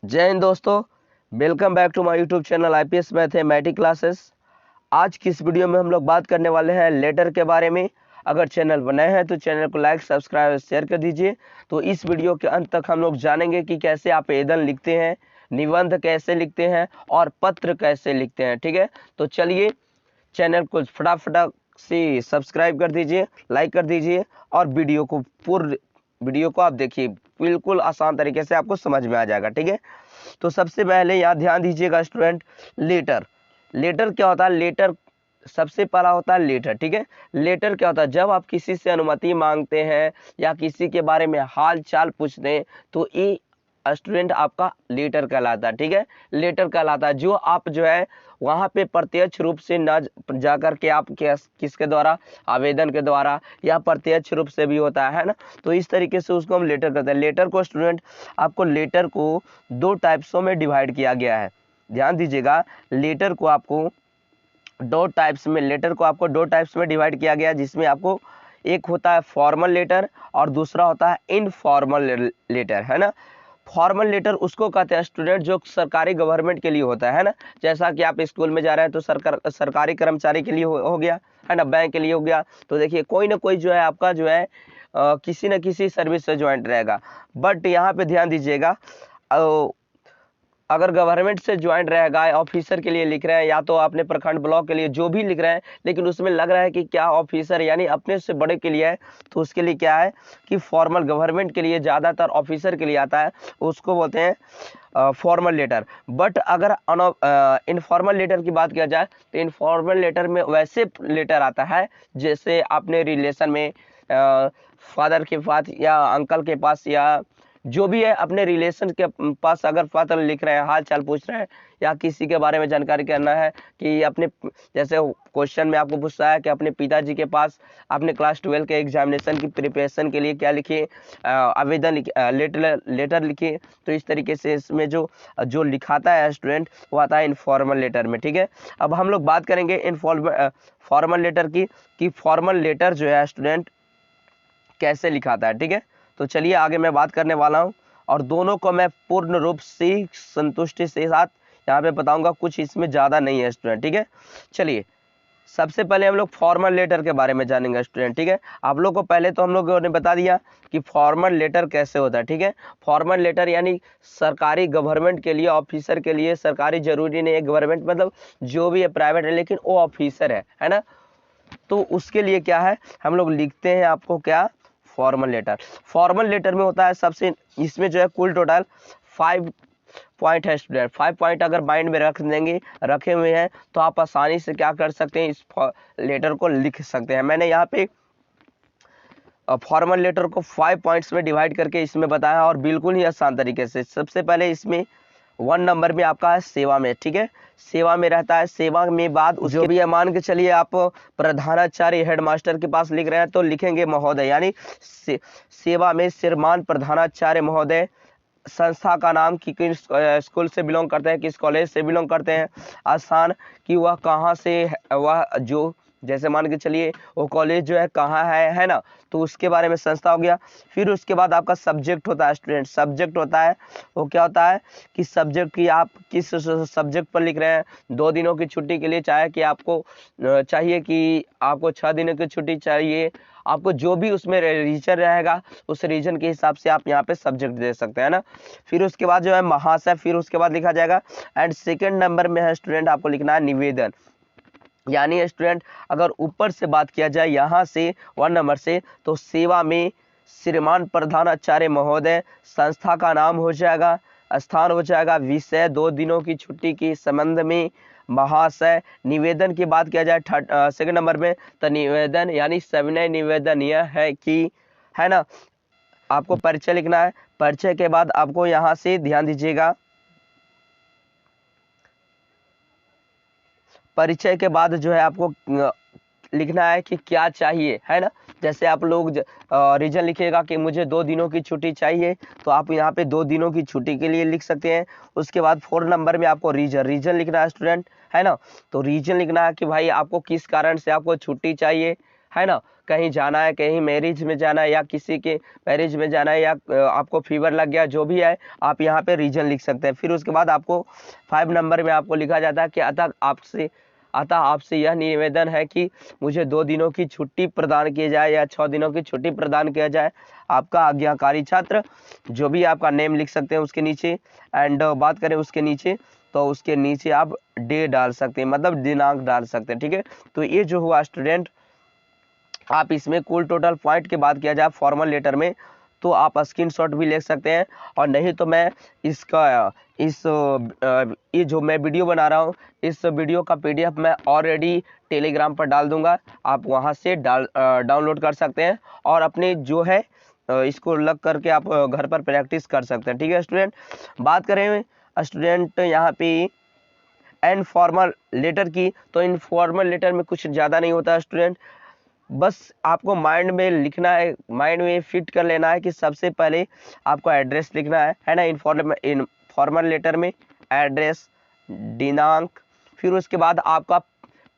जय हिंद दोस्तों, welcome back to my YouTube channel IPS mathematics classes. आज की इस वीडियो में हम लोग बात करने वाले हैं लेटर के बारे में। अगर चैनल पर नए हैं तो चैनल को लाइक सब्सक्राइब और शेयर कर दीजिए। तो इस वीडियो के अंत तक हम लोग जानेंगे कि कैसे आप आवेदन लिखते हैं, निबंध कैसे लिखते हैं और पत्र कैसे लिखते हैं। ठीक है, तो चलिए चैनल को फटाफट से सब्सक्राइब कर दीजिए, लाइक कर दीजिए और पूर्ण वीडियो को आप देखिए। बिल्कुल आसान तरीके से आपको समझ में आ जाएगा। ठीक है, तो सबसे पहले यहाँ ध्यान दीजिएगा स्टूडेंट, लेटर। लेटर क्या होता है? लेटर सबसे पहला होता है लेटर। ठीक है, लेटर क्या होता है? जब आप किसी से अनुमति मांगते हैं या किसी के बारे में हाल चाल पूछते हैं तो ये स्टूडेंट आपका लेटर कहलाता है। ठीक है, लेटर कहलाता है जो आप जो है वहाँ पे प्रत्यक्ष रूप से न जा कर के आप किसके द्वारा, आवेदन के द्वारा या प्रत्यक्ष रूप से भी होता है ना। तो इस तरीके से उसको हम लेटर करते हैं। लेटर को स्टूडेंट, आपको लेटर को दो टाइप्सों में डिवाइड किया गया है। ध्यान दीजिएगा, लेटर को आपको दो टाइप्स में डिवाइड किया गया, जिसमें आपको एक होता है फॉर्मल लेटर और दूसरा होता है इनफॉर्मल लेटर, है ना। फॉर्मल लेटर उसको कहते हैं स्टूडेंट जो सरकारी गवर्नमेंट के लिए होता है ना। जैसा कि आप स्कूल में जा रहे हैं तो सरकारी कर्मचारी के लिए हो गया, है ना, बैंक के लिए हो गया। तो देखिए कोई ना कोई जो है आपका जो है किसी न किसी सर्विस से ज्वाइंट रहेगा। बट यहाँ पे ध्यान दीजिएगा, अगर गवर्नमेंट से ज्वाइंट रहेगा, ऑफिसर के लिए लिख रहे हैं या तो अपने प्रखंड ब्लॉक के लिए जो भी लिख रहे हैं, लेकिन उसमें लग रहा है कि क्या ऑफिसर यानी अपने से बड़े के लिए है, तो उसके लिए क्या है कि फॉर्मल, गवर्नमेंट के लिए ज़्यादातर ऑफिसर के लिए आता है, उसको बोलते हैं फॉर्मल लेटर। बट अगर इनफॉर्मल लेटर की बात किया जाए तो इनफॉर्मल लेटर में वैसे लेटर आता है जैसे अपने रिलेशन में फादर के पास या अंकल के पास या जो भी है अपने रिलेशन के पास अगर पत्र लिख रहे हैं, हाल चाल पूछ रहे हैं या किसी के बारे में जानकारी करना है कि अपने, जैसे क्वेश्चन में आपको पूछता है कि अपने पिताजी के पास अपने क्लास 12 के एग्जामिनेशन की प्रिपरेशन के लिए क्या लिखिए, आवेदन लेटर लिखिए। तो इस तरीके से इसमें जो जो लिखाता है स्टूडेंट वो आता है इनफॉर्मल लेटर में। ठीक है, अब हम लोग बात करेंगे फॉर्मल लेटर की, कि फॉर्मल लेटर जो है स्टूडेंट कैसे लिखाता है। ठीक है, तो चलिए आगे मैं बात करने वाला हूं और दोनों को मैं पूर्ण रूप से संतुष्टि से साथ यहाँ पे बताऊंगा, कुछ इसमें ज़्यादा नहीं है स्टूडेंट। ठीक है, चलिए सबसे पहले हम लोग फॉर्मल लेटर के बारे में जानेंगे स्टूडेंट। ठीक है, आप लोग को पहले तो हम लोगों ने बता दिया कि फॉर्मल लेटर कैसे होता है। ठीक है, फॉर्मल लेटर यानी सरकारी गवर्नमेंट के लिए, ऑफिसर के लिए, सरकारी जरूरी नहीं है गवर्नमेंट मतलब जो भी है प्राइवेट है लेकिन वो ऑफिसर है ना। तो उसके लिए क्या है, हम लोग लिखते हैं आपको क्या, फॉर्मल लेटर। फॉर्मल लेटर में होता है सबसे, इसमें जो है कुल टोटल 5 पॉइंट है स्टूडेंट। 5 पॉइंट अगर माइंड में रखे हुए हैं तो आप आसानी से क्या कर सकते हैं, इस लेटर को लिख सकते हैं। मैंने यहाँ पे फॉर्मल लेटर को 5 पॉइंट्स में डिवाइड करके इसमें बताया और बिल्कुल ही आसान तरीके से। सबसे पहले इसमें 1 नंबर में आपका है सेवा में। ठीक है, सेवा में रहता है, सेवा में बाद जो भी है, मान के चलिए आप प्रधानाचार्य हेडमास्टर के पास लिख रहे हैं तो लिखेंगे महोदय, यानी सेवा में श्रीमान प्रधानाचार्य महोदय। संस्था का नाम कि किस स्कूल से बिलोंग करते हैं, किस कॉलेज से बिलोंग करते हैं, स्थान कि वह कहाँ से, वह जो जैसे मान के चलिए वो कॉलेज जो है कहाँ है ना, तो उसके बारे में संस्था हो गया। फिर उसके बाद आपका सब्जेक्ट होता है स्टूडेंट। सब्जेक्ट होता है वो क्या होता है कि सब्जेक्ट की आप किस सब्जेक्ट पर लिख रहे हैं। 2 दिनों की छुट्टी के लिए चाहे कि आपको चाहिए कि आपको 6 दिनों की छुट्टी चाहिए, आपको जो भी उसमें रीजन रहेगा उस रीजन के हिसाब से आप यहाँ पे सब्जेक्ट दे सकते हैं ना। फिर उसके बाद जो है महाशय, फिर उसके बाद लिखा जाएगा। एंड सेकंड नंबर में है स्टूडेंट आपको लिखना है निवेदन। यानी स्टूडेंट अगर ऊपर से बात किया जाए यहाँ से 1 नंबर से, तो सेवा में श्रीमान प्रधानाचार्य महोदय, संस्था का नाम हो जाएगा, स्थान हो जाएगा, विषय 2 दिनों की छुट्टी के संबंध में महाशय। निवेदन की बात किया जाए सेकंड नंबर में, तो निवेदन यानी सविनय निवेदन यह है कि, है ना, आपको परिचय लिखना है। परिचय के बाद आपको यहाँ से ध्यान दीजिएगा, परिचय के बाद जो है आपको लिखना है कि क्या चाहिए, है ना। जैसे आप लोग रीजन लिखिएगा कि मुझे 2 दिनों की छुट्टी चाहिए, तो आप यहाँ पे 2 दिनों की छुट्टी के लिए लिख सकते हैं। उसके बाद 4 नंबर में आपको रीजन लिखना है स्टूडेंट, है ना। तो रीजन लिखना है कि भाई आपको किस कारण से आपको छुट्टी चाहिए, है ना, कहीं जाना है, कहीं मैरिज में जाना है या किसी के मैरिज में जाना है, या आपको फीवर लग गया, जो भी है आप यहाँ पे रीजन लिख सकते हैं। फिर उसके बाद आपको 5 नंबर में आपको लिखा जाता है कि अतः आपसे यह निवेदन है कि मुझे 2 दिनों की छुट्टी प्रदान की जाए या 6 दिनों की छुट्टी प्रदान किया जाए। आपका आज्ञाकारी छात्र, जो भी आपका नेम लिख सकते हैं उसके नीचे। एंड बात करें उसके नीचे, तो उसके नीचे आप डे डाल सकते हैं, मतलब दिनांक डाल सकते हैं, ठीक है। तो ये जो हुआ स्टूडेंट, आप इसमें कुल टोटल पॉइंट की बात किया जाए फॉर्मल लेटर में, तो आप स्क्रीनशॉट भी ले सकते हैं, और नहीं तो मैं ये जो मैं वीडियो बना रहा हूँ, इस वीडियो का PDF मैं ऑलरेडी टेलीग्राम पर डाल दूंगा, आप वहाँ से डाउनलोड कर सकते हैं, और अपने जो है इसको लग करके आप घर पर प्रैक्टिस कर सकते हैं, ठीक है स्टूडेंट। बात करें स्टूडेंट यहाँ पे इनफॉर्मल लेटर की, तो इनफॉर्मल लेटर में कुछ ज़्यादा नहीं होता स्टूडेंट, बस आपको माइंड में लिखना है, माइंड में फिट कर लेना है कि सबसे पहले आपको एड्रेस लिखना है ना, इनफॉर्मल लेटर में एड्रेस, दिनांक, फिर उसके बाद आपका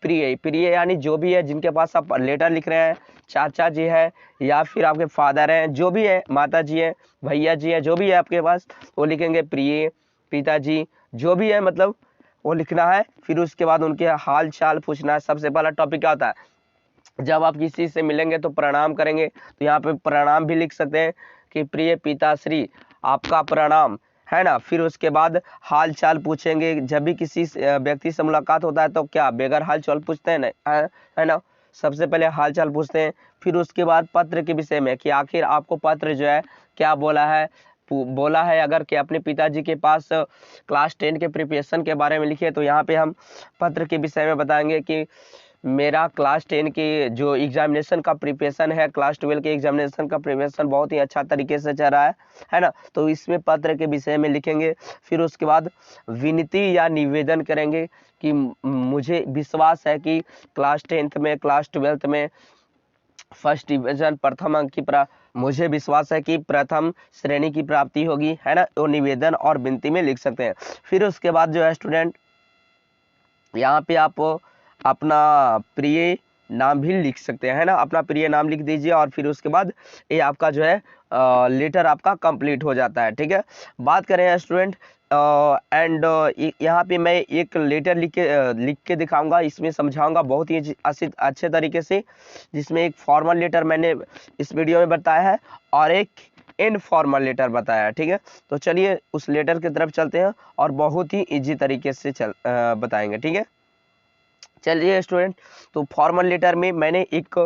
प्रिय यानी जो भी है जिनके पास आप लेटर लिख रहे हैं, चाचा जी है या फिर आपके फादर हैं, जो भी है, माता जी है, भैया जी है, जो भी है आपके पास, वो लिखेंगे प्रिय, पिताजी, जो भी है मतलब वो लिखना है। फिर उसके बाद उनके हाल चाल पूछना है। सबसे पहला टॉपिक क्या होता है, जब आप किसी से मिलेंगे तो प्रणाम करेंगे, तो यहाँ पे प्रणाम भी लिख सकते हैं कि प्रिय पिताश्री आपका प्रणाम, है ना। फिर उसके बाद हाल चाल पूछेंगे, जब भी किसी व्यक्ति से मुलाकात होता है तो क्या बगैर हाल चाल पूछते हैं नहीं, है ना, सबसे पहले हाल चाल पूछते हैं। फिर उसके बाद पत्र के विषय में कि आखिर आपको पत्र जो है क्या बोला है अगर कि अपने पिताजी के पास क्लास 10 के प्रिपरेशन के बारे में लिखे, तो यहाँ पे हम पत्र के विषय में बताएंगे कि मेरा क्लास 10 के जो एग्जामिनेशन का प्रिपरेशन है, क्लास 12 के एग्जामिनेशन का प्रिपरेशन बहुत ही अच्छा तरीके से चल रहा है ना, तो इसमें पत्र के विषय में लिखेंगे। फिर उसके बाद विनती या निवेदन करेंगे कि मुझे विश्वास है कि क्लास 10th में, क्लास 12th में फर्स्ट डिवीजन, प्रथम अंक की मुझे विश्वास है कि प्रथम श्रेणी की प्राप्ति होगी, है ना, तो निवेदन और विनती में लिख सकते हैं। फिर उसके बाद जो है स्टूडेंट, यहाँ पे आप अपना प्रिय नाम भी लिख सकते हैं, है ना, अपना प्रिय नाम लिख दीजिए, और फिर उसके बाद ये आपका जो है लेटर आपका कंप्लीट हो जाता है, ठीक है। बात करें स्टूडेंट, एंड यहाँ पे मैं एक लेटर लिख के दिखाऊंगा, इसमें समझाऊंगा बहुत ही अच्छे तरीके से, जिसमें एक फॉर्मल लेटर मैंने इस वीडियो में बताया है और एक इनफॉर्मल लेटर बताया है, ठीक है। तो चलिए उस लेटर की तरफ चलते हैं और बहुत ही इजी तरीके से बताएंगे, ठीक है। चलिए स्टूडेंट, तो फॉर्मल लेटर में मैंने एक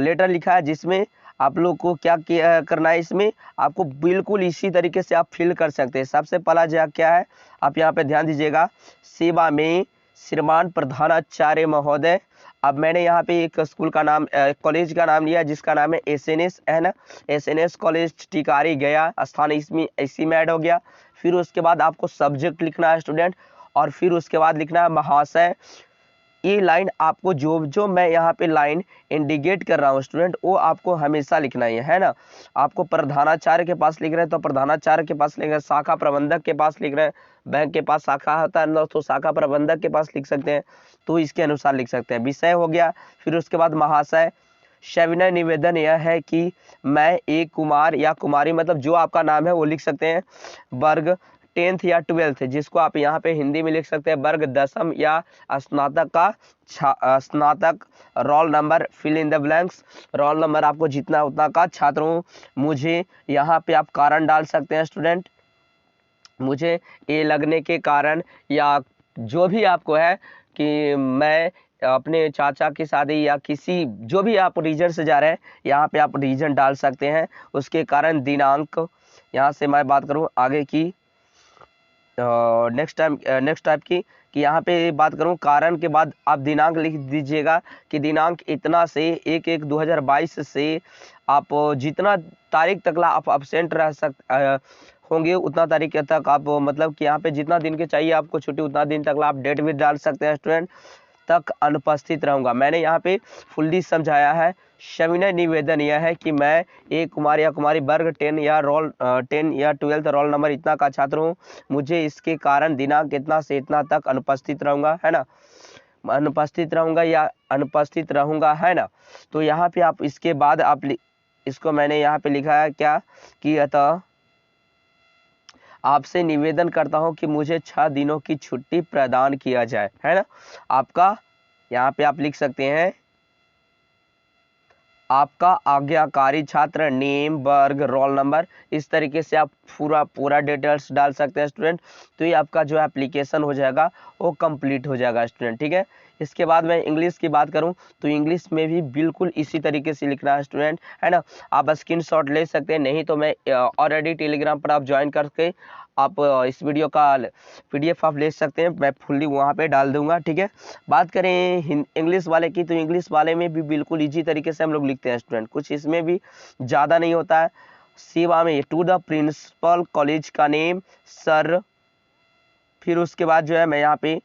लेटर लिखा है, जिसमें आप लोग को क्या करना है, इसमें आपको बिल्कुल इसी तरीके से आप फिल कर सकते हैं। सबसे पहला जो क्या है, आप यहाँ पे ध्यान दीजिएगा, सेवा में श्रीमान प्रधानाचार्य महोदय। अब मैंने यहाँ पे एक स्कूल का नाम, कॉलेज का नाम लिया जिसका नाम है SNS, है ना, SNS कॉलेज टिकारी गया, स्थान इसमें इसी में ऐड हो गया। फिर उसके बाद आपको सब्जेक्ट लिखना है स्टूडेंट, और फिर उसके बाद लिखना है महाशय। ये लाइन आपको जो मैं यहाँ पे लाइन इंडिकेट कर रहा हूँ स्टूडेंट, वो आपको हमेशा लिखना ही है ना। आपको प्रधानाचार्य के पास लिख रहे हैं तो प्रधानाचार्य के पास लिख रहे हैं, शाखा प्रबंधक के पास लिख रहे हैं, बैंक के पास शाखा होता है ना, तो शाखा प्रबंधक के पास लिख सकते हैं, तो इसके अनुसार लिख सकते हैं। विषय हो गया, फिर उसके बाद महाशय। सविनय निवेदन यह है कि मैं एक कुमार या कुमारी, मतलब जो आपका नाम है वो लिख सकते हैं। वर्ग 10th या 12th, जिसको आप यहाँ पे हिंदी में लिख सकते हैं वर्ग 10वीं या स्नातक का स्नातक। Roll number fill in the blanks, roll number आपको जितना उतना का छात्र हूँ। मुझे यहाँ पे आप कारण डाल सकते हैं स्टूडेंट, मुझे ये लगने के कारण, या जो भी आपको है कि मैं अपने चाचा की शादी या किसी जो भी आप रीजन से जा रहे हैं, यहाँ पे आप रीजन डाल सकते हैं, उसके कारण दिनांक। यहाँ से मैं बात करूँ आगे की, नेक्स्ट टाइप की, कि यहाँ पे बात करूँ कारण के बाद आप दिनांक लिख दीजिएगा कि दिनांक इतना से 1/1/2022 से आप जितना तारीख तक आप अब्सेंट रह होंगे उतना तारीख तक आप, मतलब कि यहाँ पे जितना दिन के चाहिए आपको छुट्टी, उतना दिन तक आप डेट भी डाल सकते हैं स्टूडेंट, तक अनुपस्थित रहूंगा। मैंने यहाँ पे फुल्ली समझाया है। सविनय निवेदन यह है कि मैं एक कुमार या कुमारी वर्ग 10 या 12th रोल नंबर इतना का छात्र हूँ, मुझे इसके कारण दिनांक इतना से इतना तक अनुपस्थित रहूंगा, है ना। अनुपस्थित रहूंगा या अनुपस्थित रहूंगा, है ना। तो यहाँ पे आप इसके बाद आप इसको मैंने यहाँ पे लिखा है क्या कि अतः आपसे निवेदन करता हूं कि मुझे 6 दिनों की छुट्टी प्रदान किया जाए, है ना। आपका यहाँ पे आप लिख सकते हैं आपका आज्ञाकारी छात्र, नेम, वर्ग, रोल नंबर, इस तरीके से आप पूरा डिटेल्स डाल सकते हैं स्टूडेंट। तो ये आपका जो एप्लीकेशन हो जाएगा वो कंप्लीट हो जाएगा स्टूडेंट, ठीक है। इसके बाद मैं इंग्लिश की बात करूं तो इंग्लिश में भी बिल्कुल इसी तरीके से लिखना है स्टूडेंट, है ना। आप स्क्रीनशॉट ले सकते हैं, नहीं तो मैं ऑलरेडी टेलीग्राम पर आप ज्वाइन करके आप इस वीडियो का PDF आप ले सकते हैं, मैं फुल्ली वहाँ पे डाल दूंगा, ठीक है। बात करें इंग्लिश वाले की तो इंग्लिश वाले में भी बिल्कुल इजी तरीके से हम लोग लिखते हैं स्टूडेंट, कुछ इसमें भी ज़्यादा नहीं होता है। सेवा में टू द प्रिंसिपल कॉलेज का नेम सर, फिर उसके बाद जो है मैं यहाँ पे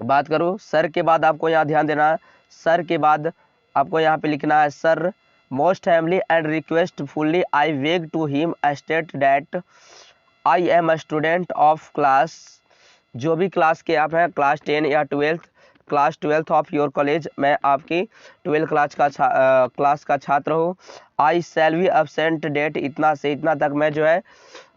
बात करूँ सर के बाद आपको यहाँ ध्यान देना है, सर के बाद आपको यहाँ पे लिखना है sir most family and requestfully I beg to him state that I am a student of class, जो भी क्लास के आप हैं, क्लास 10 या 12th, class 12th of your college, मैं आपकी 12 क्लास का छात्र हूँ। आई शैल बी एब्सेंट डेट, इतना से इतना तक मैं जो है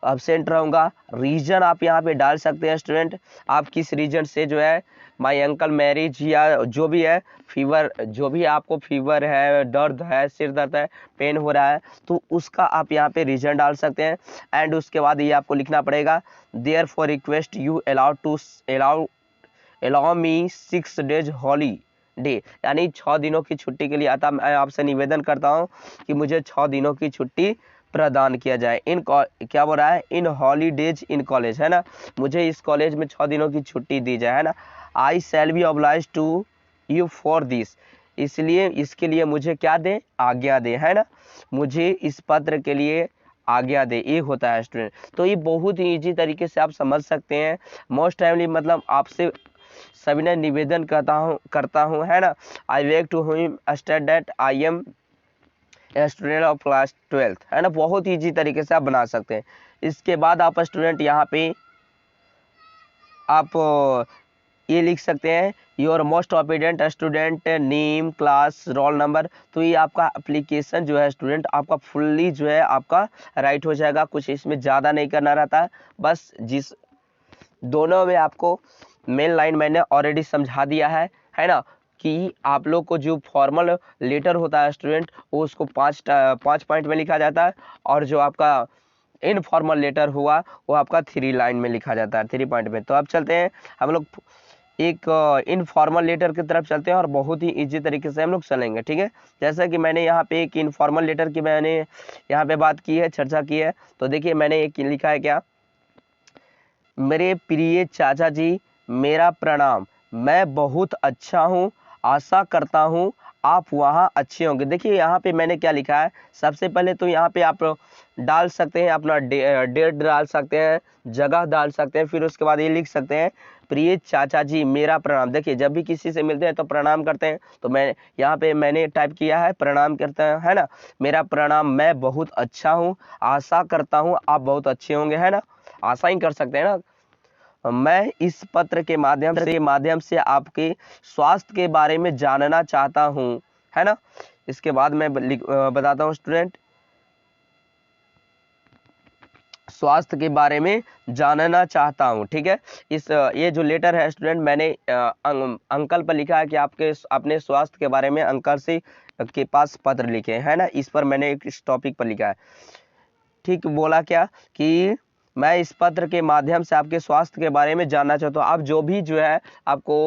एब्सेंट रहूँगा। रीजन आप यहाँ पे डाल सकते हैं स्टूडेंट, आप किस रीजन से जो है माई अंकल मैरिज या जो भी है, फीवर, जो भी आपको फीवर है, दर्द है, सिर दर्द है, पेन हो रहा है, तो उसका आप यहाँ पे रीजन डाल सकते हैं। एंड उसके बाद ये आपको लिखना पड़ेगा therefore request you allow me 6 days holiday, यानी 6 दिनों की छुट्टी के लिए आता मैं आपसे निवेदन करता हूँ कि मुझे 6 दिनों की छुट्टी प्रदान किया जाए। क्या बोल रहा है, इन हॉलीडेज इन कॉलेज, है ना, मुझे इस कॉलेज में 6 दिनों की छुट्टी दी जाए, है ना। I shall be oblige to you for this, इसलिए इसके लिए मुझे क्या दे, आज्ञा दे, है ना, मुझे इस पत्र के लिए आज्ञा दे, ये होता है स्टूडेंट। तो ये बहुत ही इजी तरीके से आप समझ सकते हैं। मोस्ट टाइमली मतलब आपसे सविनय निवेदन करता हूँ, है ना। I beg to him state that I am student of class 12th, है ना, बहुत ईजी तरीके से आप बना सकते हैं। इसके बाद आप स्टूडेंट यहाँ पे आप ये लिख सकते हैं your most obedient student, name, class, roll number. तो ये आपका एप्लीकेशन जो है स्टूडेंट आपका फुल्ली जो है आपका राइट हो जाएगा, कुछ इसमें ज़्यादा नहीं करना रहता है, बस जिस दोनों में आपको मेन लाइन मैंने ऑलरेडी समझा दिया है ना, कि आप लोग को जो फॉर्मल लेटर होता है स्टूडेंट वो उसको 5 पॉइंट में लिखा जाता है, और जो आपका इनफॉर्मल लेटर हुआ वो आपका 3 लाइन में लिखा जाता है, 3 पॉइंट में। तो अब चलते हैं हम लोग एक इनफॉर्मल लेटर की तरफ चलते हैं और बहुत ही इजी तरीके से हम लोग चलेंगे, ठीक है। जैसा कि मैंने यहाँ पे एक इनफॉर्मल लेटर की मैंने यहाँ पे बात की है, चर्चा की है, तो देखिए मैंने एक लिखा है क्या, मेरे प्रिय चाचा जी, मेरा प्रणाम, मैं बहुत अच्छा हूँ, आशा करता हूँ आप वहाँ अच्छे होंगे। देखिए यहाँ पे मैंने क्या लिखा है, सबसे पहले तो यहाँ पे आप डाल सकते हैं अपना डेट डाल सकते हैं, जगह डाल सकते हैं, फिर उसके बाद ये लिख सकते हैं प्रिय चाचा जी मेरा प्रणाम। देखिए जब भी किसी से मिलते हैं तो प्रणाम करते हैं, तो मैं यहाँ पे मैंने टाइप किया है प्रणाम करते हैं, है ना, मेरा प्रणाम, मैं बहुत अच्छा हूँ, आशा करता हूँ आप बहुत अच्छे होंगे, है ना, आशा ही कर सकते हैं ना। मैं इस पत्र के माध्यम से आपके स्वास्थ्य के बारे में जानना चाहता हूँ, है ना। इसके बाद मैं बताता हूँ स्टूडेंट, स्वास्थ्य के बारे में जानना चाहता हूँ, ठीक है। ये जो लेटर है स्टूडेंट मैंने अंकल पर लिखा है कि आपके अपने स्वास्थ्य के बारे में अंकल से के पास पत्र लिखे, है ना, इस पर मैंने इस टॉपिक पर लिखा है। ठीक बोला क्या कि मैं इस पत्र के माध्यम से आपके स्वास्थ्य के बारे में जानना चाहता हूँ। आप जो भी जो है आपको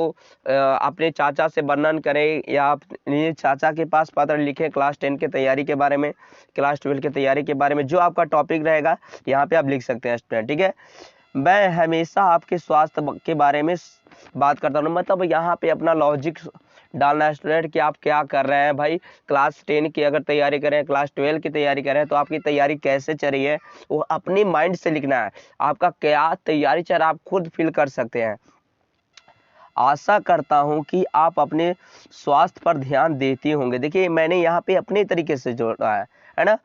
अपने चाचा से वर्णन करें या अपने चाचा के पास पत्र लिखे क्लास 10 की तैयारी के बारे में, क्लास 12 की तैयारी के बारे में, जो आपका टॉपिक रहेगा यहाँ पे आप लिख सकते हैं स्टूडेंट, ठीक है। मैं हमेशा आपके स्वास्थ्य के बारे में बात करता हूँ, मतलब यहाँ पे अपना लॉजिक डालना है स्टूडेंट कि आप क्या कर रहे हैं भाई, क्लास 10 की अगर तैयारी करें, क्लास 12 की तैयारी करें, तो आपकी तैयारी कैसे चल रही है वो अपनी माइंड से लिखना है, आपका क्या तैयारी चल रहा है आप खुद फील कर सकते हैं। आशा करता हूं कि आप अपने स्वास्थ्य पर ध्यान देती होंगे। देखिए मैंने यहाँ पे अपने तरीके से जोड़ा है ना,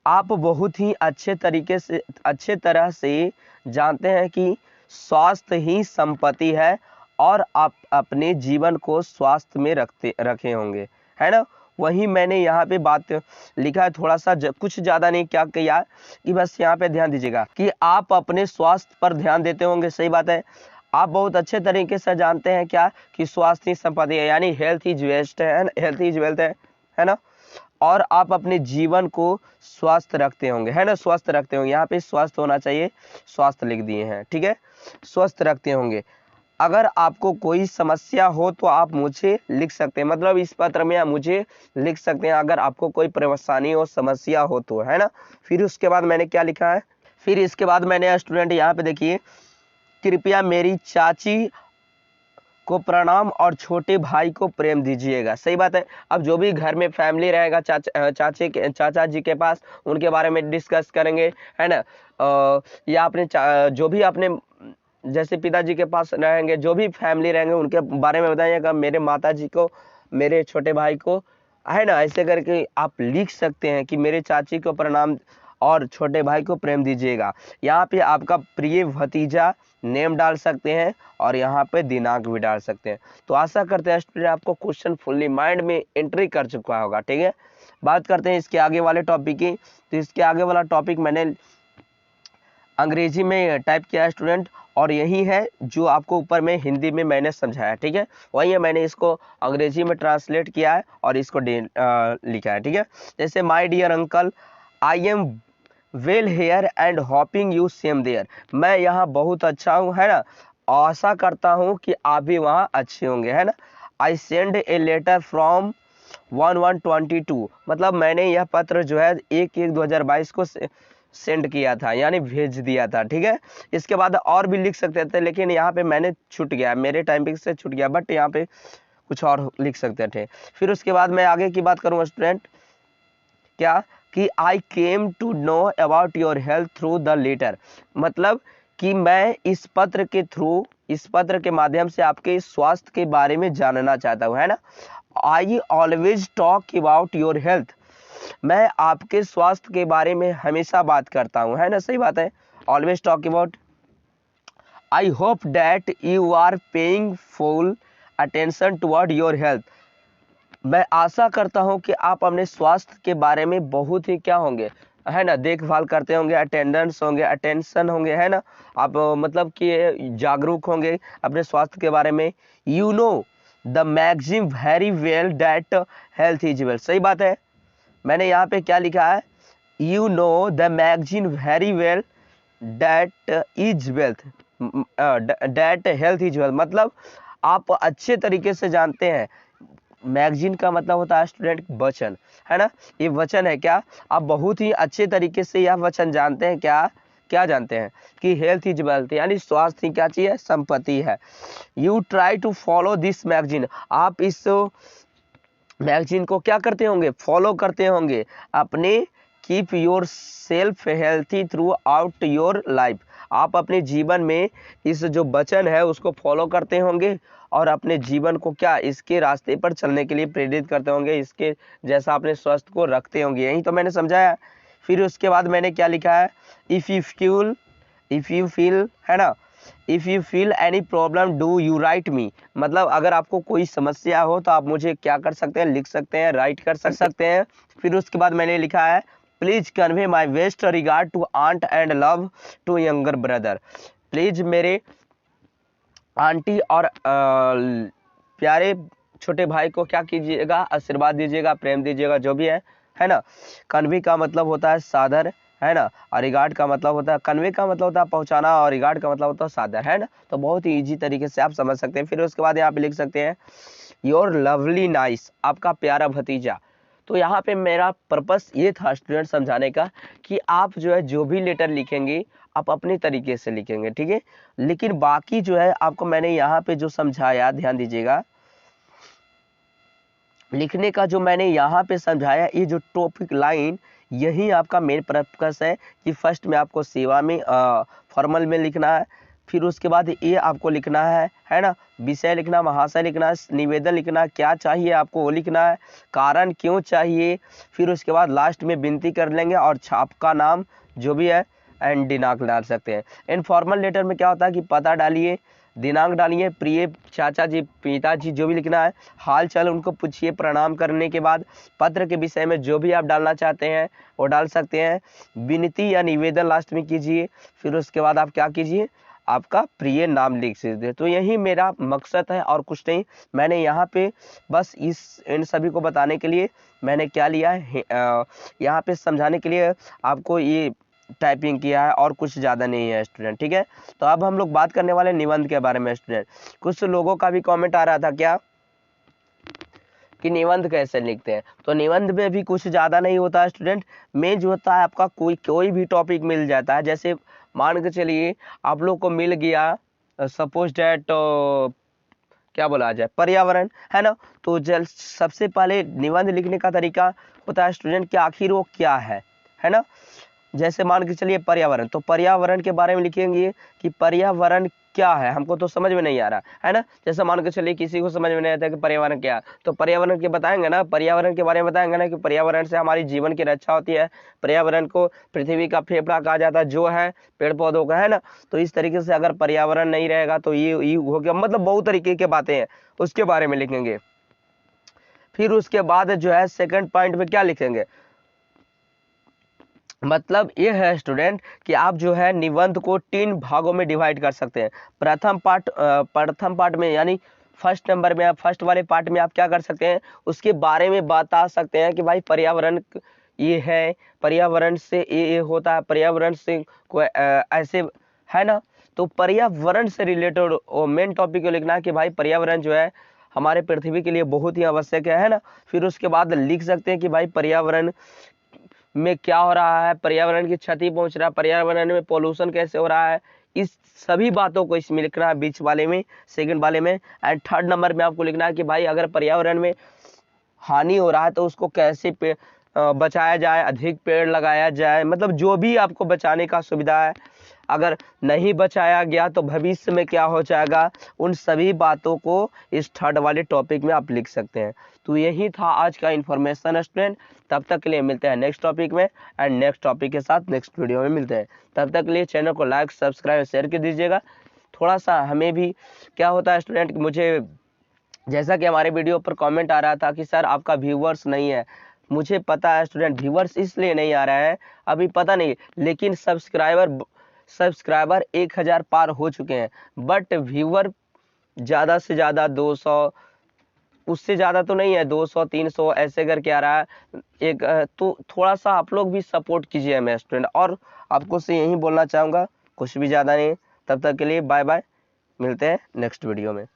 आप बहुत ही अच्छे तरह से जानते हैं कि स्वास्थ्य ही संपत्ति है और आप अपने जीवन को स्वास्थ्य में रखे होंगे, है ना। वही मैंने यहाँ पे बात लिखा है, थोड़ा सा कुछ ज़्यादा नहीं क्या किया कि बस यहाँ पे ध्यान दीजिएगा कि आप अपने स्वास्थ्य पर ध्यान देते होंगे। सही बात है, आप बहुत अच्छे तरीके से जानते हैं क्या कि स्वास्थ्य ही संपत्ति है, यानी हेल्थ इज वेल्थ है, हेल्थ इज वेल्थ है ना। और आप अपने जीवन को स्वस्थ रखते होंगे, है ना, स्वस्थ रखते होंगे। यहाँ पे स्वस्थ होना चाहिए, स्वास्थ्य लिख दिए हैं, ठीक है, स्वस्थ रखते होंगे। अगर आपको कोई समस्या हो तो आप मुझे लिख सकते हैं, मतलब इस पत्र में आप मुझे लिख सकते हैं अगर आपको कोई परेशानी हो, समस्या हो तो, है ना। फिर उसके बाद मैंने क्या लिखा है, फिर इसके बाद मैंने स्टूडेंट यहाँ पे देखिए, कृपया मेरी चाची को प्रणाम और छोटे भाई को प्रेम दीजिएगा। सही बात है। अब जो भी घर में फैमिली रहेगा चाचा जी के पास, उनके बारे में डिस्कस करेंगे, है ना। या अपने जो भी अपने जैसे पिताजी के पास रहेंगे, जो भी फैमिली रहेंगे उनके बारे में बताइएगा, मेरे माता जी को, मेरे छोटे भाई को, है ना। ऐसे करके आप लिख सकते हैं कि मेरे चाची को प्रणाम और छोटे भाई को प्रेम दीजिएगा। यहाँ पे आपका प्रिय भतीजा नेम डाल सकते हैं और यहाँ पे दिनांक भी डाल सकते हैं। तो आशा करते हैं स्टूडेंट आपको क्वेश्चन फुल्ली माइंड में एंट्री कर चुका होगा, ठीक है। बात करते हैं इसके आगे वाले टॉपिक की। तो इसके आगे वाला टॉपिक मैंने अंग्रेजी में टाइप किया है स्टूडेंट, और यही है जो आपको ऊपर में हिंदी में मैंने समझाया, ठीक है। वही है, मैंने इसको अंग्रेजी में ट्रांसलेट किया है और इसको लिखा है, ठीक है। जैसे my dear uncle, I am well here and hoping you same there. मैं यहाँ बहुत अच्छा हूँ, है ना, आशा करता हूँ कि आप भी वहाँ अच्छे होंगे, है ना। I send a letter from 1122, मतलब मैंने यह पत्र जो है 1/1/2022 को सेंड किया था, यानी भेज दिया था, ठीक है। इसके बाद और भी लिख सकते थे, लेकिन यहाँ पे मैंने छूट गया, मेरे टाइमिंग से छूट गया, बट यहाँ पे कुछ और लिख सकते थे। फिर उसके बाद मैं आगे की बात करूँगा स्टूडेंट, क्या कि I came to know about your health through the letter, मतलब कि मैं इस पत्र के थ्रू, इस पत्र के माध्यम से आपके स्वास्थ्य के बारे में जानना चाहता हूँ, है ना। I always talk about your health, मैं आपके स्वास्थ्य के बारे में हमेशा बात करता हूँ, है ना। सही बात है, always talk about. I hope that you are paying full attention toward your health, मैं आशा करता हूं कि आप अपने स्वास्थ्य के बारे में बहुत ही क्या होंगे, है ना, देखभाल करते होंगे, अटेंडेंस होंगे, अटेंशन होंगे, है ना। आप मतलब कि जागरूक होंगे अपने स्वास्थ्य के बारे में। You know the magazine very well that health is well, सही बात है। मैंने यहाँ पे क्या लिखा है, you know the magazine very well that is wealth, that health is wealth, मतलब आप अच्छे तरीके से जानते हैं। मैगजीन का मतलब होता है स्टूडेंट वचन, है ना, ये वचन है क्या, आप बहुत ही अच्छे तरीके से यह वचन जानते हैं, क्या क्या जानते हैं कि हेल्थ इज वेल्थ, यानी स्वास्थ्य ही क्या चीज है, संपत्ति है। You try to follow this magazine, आप इस मैगजीन को क्या करते होंगे, फॉलो करते होंगे अपने। Keep your self healthy through out your life, आप अपने जीवन में इस जो वचन है उसको फॉलो करते होंगे और अपने जीवन को क्या, इसके रास्ते पर चलने के लिए प्रेरित करते होंगे, इसके जैसा अपने स्वास्थ्य को रखते होंगे, यही तो मैंने समझाया। फिर उसके बाद मैंने क्या लिखा है, इफ़ यू फील, है ना, if you feel any problem do you right मी, मतलब अगर आपको कोई समस्या हो तो आप मुझे क्या कर सकते हैं, लिख सकते हैं, राइट कर सकते हैं। फिर उसके बाद मैंने लिखा है, please convey my best regard to aunt and love to younger brother, please मेरे आंटी और प्यारे छोटे भाई को क्या कीजिएगा, आशीर्वाद दीजिएगा, प्रेम दीजिएगा, जो भी है ना। कन्वे का मतलब होता है सादर, है ना, और रिगार्ड का मतलब होता है, कन्वे का मतलब होता है पहुंचाना और रिगार्ड का मतलब होता है सादर, है ना। तो बहुत ही इजी तरीके से आप समझ सकते हैं। फिर उसके बाद यहाँ पे लिख सकते हैं, योर लवली नाइस, आपका प्यारा भतीजा। तो यहाँ पे मेरा पर्पस ये था स्टूडेंट समझाने का कि आप जो है जो भी लेटर लिखेंगे आप अपने तरीके से लिखेंगे, ठीक है। लेकिन बाकी जो है आपको मैंने यहाँ पे जो समझाया, ध्यान दीजिएगा, लिखने का जो मैंने यहाँ पे समझाया, ये जो टॉपिक लाइन, यही आपका मेन पर्पस है कि फर्स्ट में आपको सेवा में फॉर्मल में लिखना है। फिर उसके बाद ये आपको लिखना है ना, विषय लिखना, महाशय लिखना, निवेदन लिखना, क्या चाहिए आपको वो लिखना है, कारण क्यों चाहिए। फिर उसके बाद लास्ट में विनती कर लेंगे और छाप का नाम जो भी है एंड दिनांक डाल सकते हैं। इनफॉर्मल लेटर में क्या होता है कि पता डालिए, दिनांक डालिए, प्रिय चाचा जी, पिताजी, जो भी लिखना है, हाल चाल उनको पूछिए। प्रणाम करने के बाद पत्र के विषय में जो भी आप डालना चाहते हैं वो डाल सकते हैं। विनती या निवेदन लास्ट में कीजिए। फिर उसके बाद आप क्या कीजिए, आपका प्रिय नाम लिख सकते हैं। तो यही मेरा मकसद है और कुछ नहीं। मैंने यहाँ पे बस इन सभी को बताने के लिए मैंने क्या लिया है, यहाँ पे समझाने के लिए आपको ये टाइपिंग किया है और कुछ ज़्यादा नहीं है स्टूडेंट, ठीक है। तो अब हम लोग बात करने वाले निबंध के बारे में स्टूडेंट। कुछ लोगों का भी कमेंट आ रहा था क्या कि निबंध कैसे लिखते हैं। तो निबंध में भी कुछ ज़्यादा नहीं होता है स्टूडेंट। में जो होता है आपका कोई भी टॉपिक मिल जाता है। जैसे मान के चलिए आप लोग को मिल गया सपोज डैट क्या बोला जाए, पर्यावरण, है ना। तो सबसे पहले निबंध लिखने का तरीका होता है स्टूडेंट कि आखिर वो क्या है ना। जैसे मान के चलिए पर्यावरण, तो पर्यावरण के बारे में लिखेंगे कि पर्यावरण क्या है, हमको तो समझ में नहीं आ रहा है ना। जैसे मान के चलिए किसी को समझ में नहीं आता कि पर्यावरण क्या है, तो पर्यावरण के बताएंगे ना, पर्यावरण के बारे में बताएंगे ना कि पर्यावरण से हमारी जीवन की रक्षा होती है। पर्यावरण को पृथ्वी का फेफड़ा कहा जाता है, जो है पेड़ पौधों का, है ना। तो इस तरीके से अगर पर्यावरण नहीं रहेगा तो ये हो गया, मतलब बहुत तरीके की बातें हैं, उसके बारे में लिखेंगे। फिर उसके बाद जो है सेकंड पॉइंट में क्या लिखेंगे, मतलब ये है स्टूडेंट कि आप जो है निबंध को 3 भागों में डिवाइड कर सकते हैं। प्रथम पार्ट में यानी फर्स्ट नंबर में, आप फर्स्ट वाले पार्ट में आप क्या कर सकते हैं, उसके बारे में बता सकते हैं कि भाई पर्यावरण ये है, पर्यावरण से ये होता है, पर्यावरण से कोई ऐसे, है ना। तो पर्यावरण से रिलेटेड मेन टॉपिक को लिखना है कि भाई पर्यावरण जो है हमारे पृथ्वी के लिए बहुत ही आवश्यक है ना। फिर उसके बाद लिख सकते हैं कि भाई पर्यावरण में क्या हो रहा है, पर्यावरण की क्षति पहुंच रहा है, पर्यावरण में पोल्यूशन कैसे हो रहा है, इस सभी बातों को इसमें लिखना है बीच वाले में, सेकंड वाले में। एंड थर्ड नंबर में आपको लिखना है कि भाई अगर पर्यावरण में हानि हो रहा है तो उसको कैसे बचाया जाए, अधिक पेड़ लगाया जाए, मतलब जो भी आपको बचाने का सुविधा है। अगर नहीं बचाया गया तो भविष्य में क्या हो जाएगा, उन सभी बातों को इस थर्ड वाले टॉपिक में आप लिख सकते हैं। तो यही था आज का इन्फॉर्मेशन स्टूडेंट। तब तक के लिए मिलते हैं नेक्स्ट टॉपिक में, एंड नेक्स्ट टॉपिक के साथ नेक्स्ट वीडियो में मिलते हैं। तब तक के लिए चैनल को लाइक, सब्सक्राइब, शेयर कर दीजिएगा। थोड़ा सा हमें भी क्या होता है स्टूडेंट, मुझे जैसा कि हमारे वीडियो पर कमेंट आ रहा था कि सर आपका व्यूवर्स नहीं है, मुझे पता है स्टूडेंट व्यूवर्स इसलिए नहीं आ रहा है, अभी पता नहीं, लेकिन सब्सक्राइबर 1000 पार हो चुके हैं, बट व्यूवर ज़्यादा से ज़्यादा 200, उससे ज़्यादा तो नहीं है, 200 300 ऐसे करके आ रहा है एक। तो थोड़ा सा आप लोग भी सपोर्ट कीजिए हमें स्टूडेंट, और आपको से यही बोलना चाहूँगा, कुछ भी ज़्यादा नहीं। तब तक के लिए बाय बाय, मिलते हैं नेक्स्ट वीडियो में।